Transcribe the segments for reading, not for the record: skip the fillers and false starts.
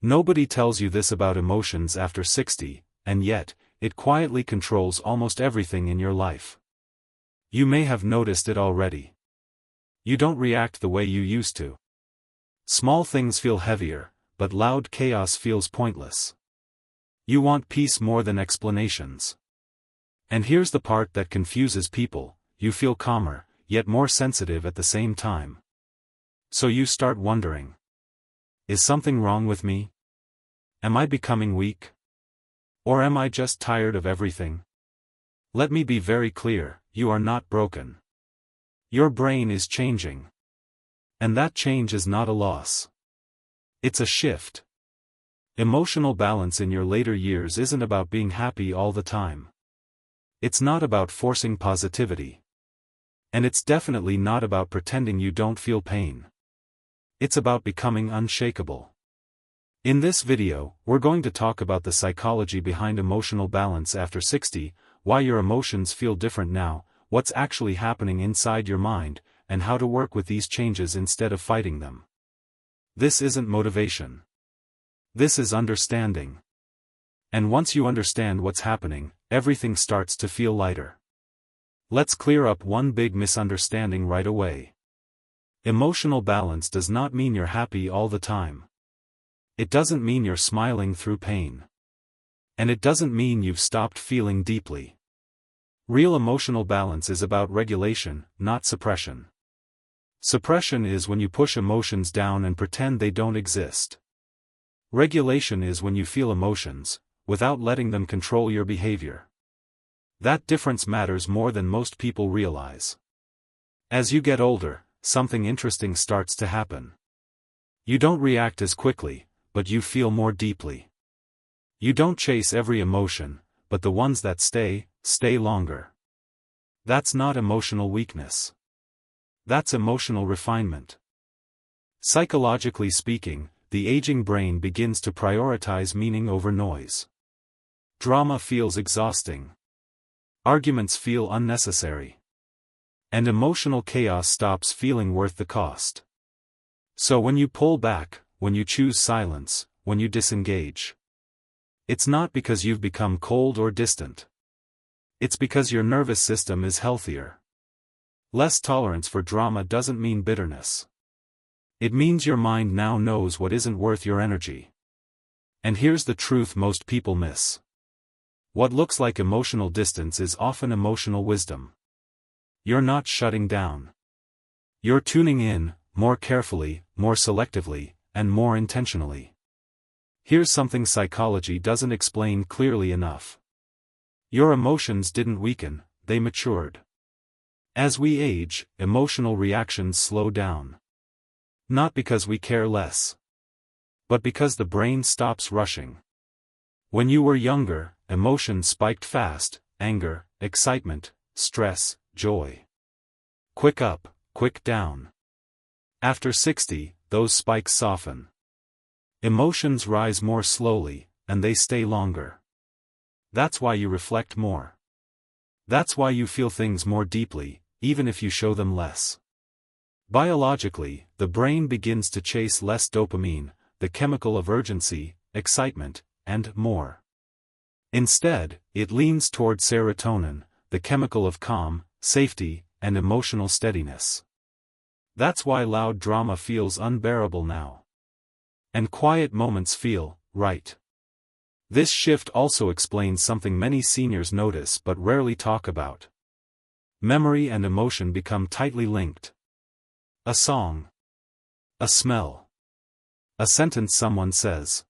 Nobody tells you this about emotions after 60, and yet, it quietly controls almost everything in your life. You may have noticed it already. You don't react the way you used to. Small things feel heavier, but loud chaos feels pointless. You want peace more than explanations. And here's the part that confuses people: you feel calmer, yet more sensitive at the same time. So you start wondering, is something wrong with me? Am I becoming weak? Or am I just tired of everything? Let me be very clear, you are not broken. Your brain is changing. And that change is not a loss. It's a shift. Emotional balance in your later years isn't about being happy all the time. It's not about forcing positivity. And it's definitely not about pretending you don't feel pain. It's about becoming unshakable. In this video, we're going to talk about the psychology behind emotional balance after 60, why your emotions feel different now, what's actually happening inside your mind, and how to work with these changes instead of fighting them. This isn't motivation. This is understanding. And once you understand what's happening, everything starts to feel lighter. Let's clear up one big misunderstanding right away. Emotional balance does not mean you're happy all the time. It doesn't mean you're smiling through pain. And it doesn't mean you've stopped feeling deeply. Real emotional balance is about regulation, not suppression. Suppression is when you push emotions down and pretend they don't exist. Regulation is when you feel emotions, without letting them control your behavior. That difference matters more than most people realize. As you get older, something interesting starts to happen. You don't react as quickly, but you feel more deeply. You don't chase every emotion, but the ones that stay longer. That's not emotional weakness. That's emotional refinement. Psychologically speaking, the aging brain begins to prioritize meaning over noise. Drama feels exhausting. Arguments feel unnecessary. And emotional chaos stops feeling worth the cost. So when you pull back, when you choose silence, when you disengage, it's not because you've become cold or distant. It's because your nervous system is healthier. Less tolerance for drama doesn't mean bitterness. It means your mind now knows what isn't worth your energy. And here's the truth most people miss. What looks like emotional distance is often emotional wisdom. You're not shutting down. You're tuning in, more carefully, more selectively, and more intentionally. Here's something psychology doesn't explain clearly enough. Your emotions didn't weaken, they matured. As we age, emotional reactions slow down. Not because we care less, but because the brain stops rushing. When you were younger, emotions spiked fast: anger, excitement, stress, joy. Quick up, quick down. After 60, those spikes soften. Emotions rise more slowly, and they stay longer. That's why you reflect more. That's why you feel things more deeply, even if you show them less. Biologically, the brain begins to chase less dopamine, the chemical of urgency, excitement, and more. Instead, it leans toward serotonin, the chemical of calm, safety, and emotional steadiness. That's why loud drama feels unbearable now. And quiet moments feel right. This shift also explains something many seniors notice but rarely talk about. Memory and emotion become tightly linked. A song. A smell. A sentence someone says.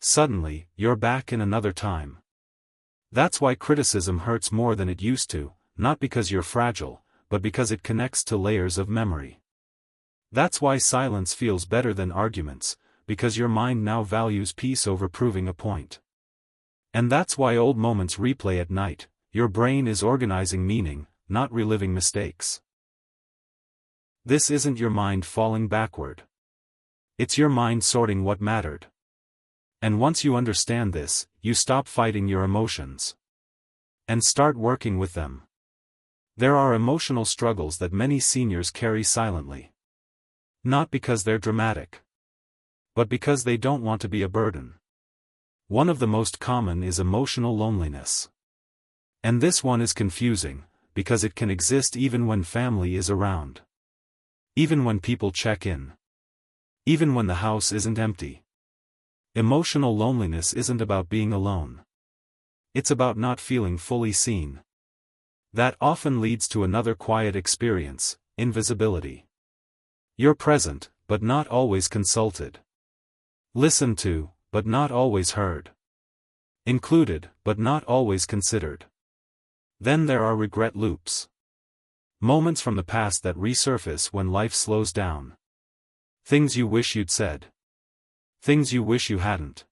Suddenly, you're back in another time. That's why criticism hurts more than it used to, not because you're fragile, but because it connects to layers of memory. That's why silence feels better than arguments, because your mind now values peace over proving a point. And that's why old moments replay at night: your brain is organizing meaning, not reliving mistakes. This isn't your mind falling backward. It's your mind sorting what mattered. And once you understand this, you stop fighting your emotions. And start working with them. There are emotional struggles that many seniors carry silently. Not because they're dramatic, but because they don't want to be a burden. One of the most common is emotional loneliness. And this one is confusing, because it can exist even when family is around. Even when people check in. Even when the house isn't empty. Emotional loneliness isn't about being alone. It's about not feeling fully seen. That often leads to another quiet experience, invisibility. You're present, but not always consulted. Listened to, but not always heard. Included, but not always considered. Then there are regret loops. Moments from the past that resurface when life slows down. Things you wish you'd said. Things you wish you hadn't.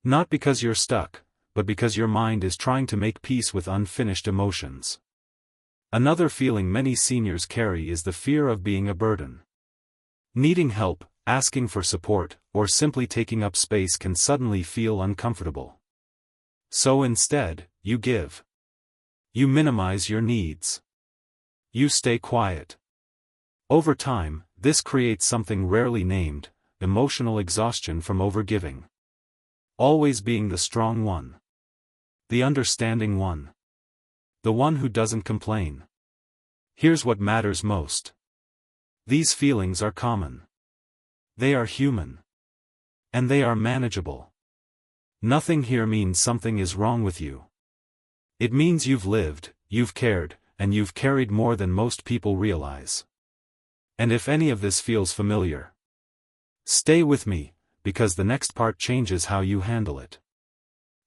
Not because you're stuck, but because your mind is trying to make peace with unfinished emotions. Another feeling many seniors carry is the fear of being a burden. Needing help, asking for support, or simply taking up space can suddenly feel uncomfortable. So instead, you give. You minimize your needs. You stay quiet. Over time, this creates something rarely named, emotional exhaustion from overgiving. Always being the strong one. The understanding one. The one who doesn't complain. Here's what matters most. These feelings are common. They are human. And they are manageable. Nothing here means something is wrong with you. It means you've lived, you've cared, and you've carried more than most people realize. And if any of this feels familiar, stay with me, because the next part changes how you handle it.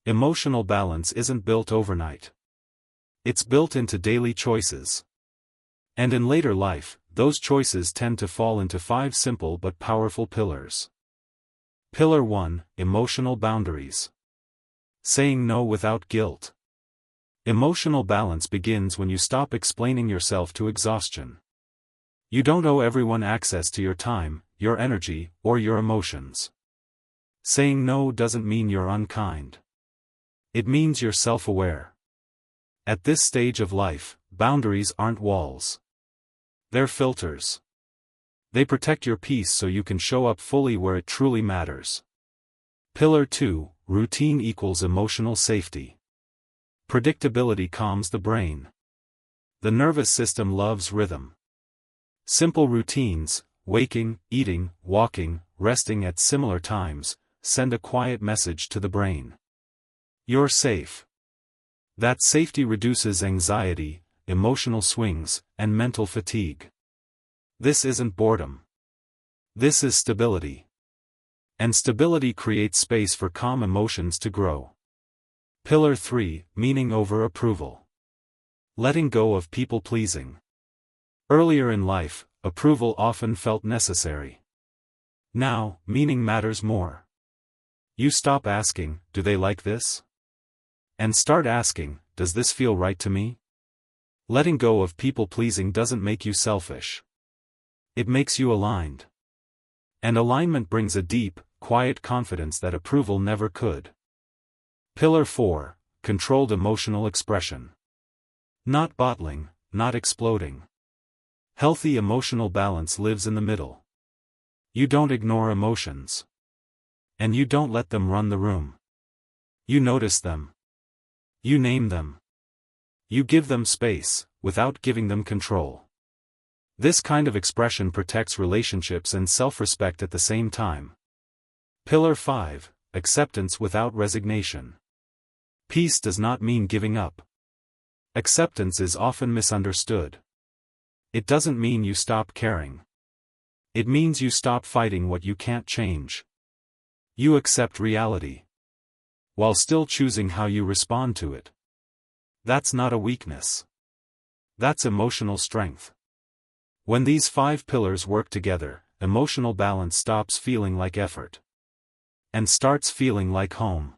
Emotional balance isn't built overnight. It's built into daily choices. And in later life, those choices tend to fall into 5 simple but powerful pillars. Pillar 1: Emotional boundaries. Saying no without guilt. Emotional balance begins when you stop explaining yourself to exhaustion. You don't owe everyone access to your time, your energy, or your emotions. Saying no doesn't mean you're unkind. It means you're self-aware. At this stage of life, boundaries aren't walls. They're filters. They protect your peace so you can show up fully where it truly matters. Pillar 2: Routine equals emotional safety. Predictability calms the brain. The nervous system loves rhythm. Simple routines, waking, eating, walking, resting at similar times, send a quiet message to the brain. You're safe. That safety reduces anxiety, emotional swings, and mental fatigue. This isn't boredom. This is stability. And stability creates space for calm emotions to grow. Pillar 3: Meaning over approval. Letting go of people-pleasing. Earlier in life, approval often felt necessary. Now, meaning matters more. You stop asking, "Do they like this?" and start asking, "Does this feel right to me?" Letting go of people-pleasing doesn't make you selfish. It makes you aligned. And alignment brings a deep, quiet confidence that approval never could. Pillar 4: Controlled emotional expression. Not bottling, not exploding. Healthy emotional balance lives in the middle. You don't ignore emotions. And you don't let them run the room. You notice them. You name them. You give them space, without giving them control. This kind of expression protects relationships and self-respect at the same time. Pillar 5: Acceptance without resignation. Peace does not mean giving up. Acceptance is often misunderstood. It doesn't mean you stop caring. It means you stop fighting what you can't change. You accept reality, while still choosing how you respond to it. That's not a weakness. That's emotional strength. When these 5 pillars work together, emotional balance stops feeling like effort. And starts feeling like home.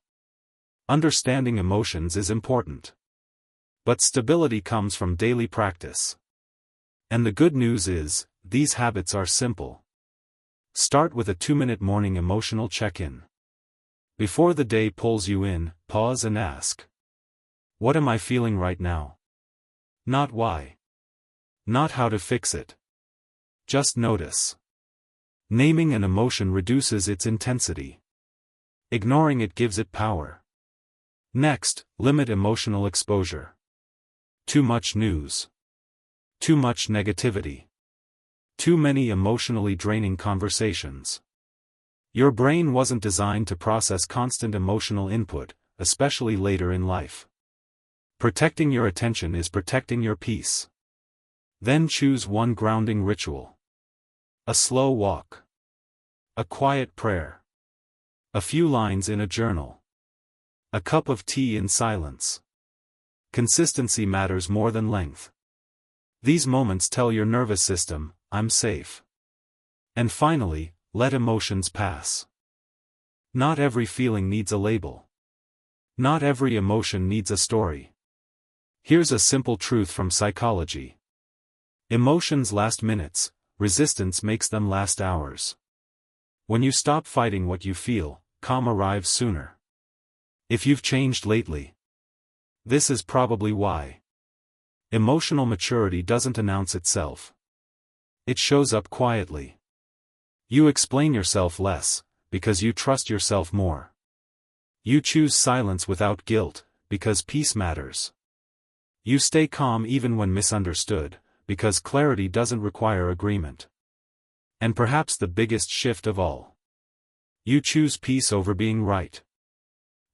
Understanding emotions is important. But stability comes from daily practice. And the good news is, these habits are simple. Start with a 2-minute morning emotional check-in. Before the day pulls you in, pause and ask, "What am I feeling right now?" Not why. Not how to fix it. Just notice. Naming an emotion reduces its intensity. Ignoring it gives it power. Next, limit emotional exposure. Too much news. Too much negativity. Too many emotionally draining conversations. Your brain wasn't designed to process constant emotional input, especially later in life. Protecting your attention is protecting your peace. Then choose one grounding ritual. A slow walk. A quiet prayer. A few lines in a journal. A cup of tea in silence. Consistency matters more than length. These moments tell your nervous system, I'm safe. And finally, let emotions pass. Not every feeling needs a label. Not every emotion needs a story. Here's a simple truth from psychology. Emotions last minutes, resistance makes them last hours. When you stop fighting what you feel, calm arrives sooner. If you've changed lately, this is probably why. Emotional maturity doesn't announce itself. It shows up quietly. You explain yourself less, because you trust yourself more. You choose silence without guilt, because peace matters. You stay calm even when misunderstood, because clarity doesn't require agreement. And perhaps the biggest shift of all. You choose peace over being right.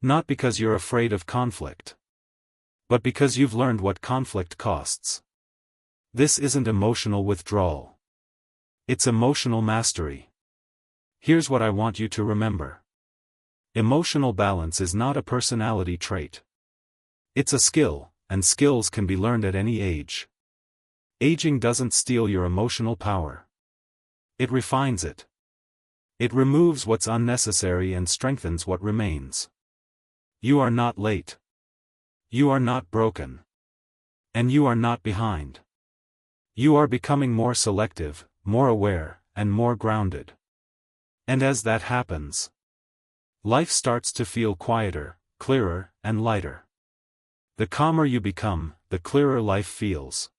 Not because you're afraid of conflict. But because you've learned what conflict costs. This isn't emotional withdrawal. It's emotional mastery. Here's what I want you to remember. Emotional balance is not a personality trait. It's a skill, and skills can be learned at any age. Aging doesn't steal your emotional power. It refines it. It removes what's unnecessary and strengthens what remains. You are not late. You are not broken. And you are not behind. You are becoming more selective, more aware, and more grounded. And as that happens, life starts to feel quieter, clearer, and lighter. The calmer you become, the clearer life feels.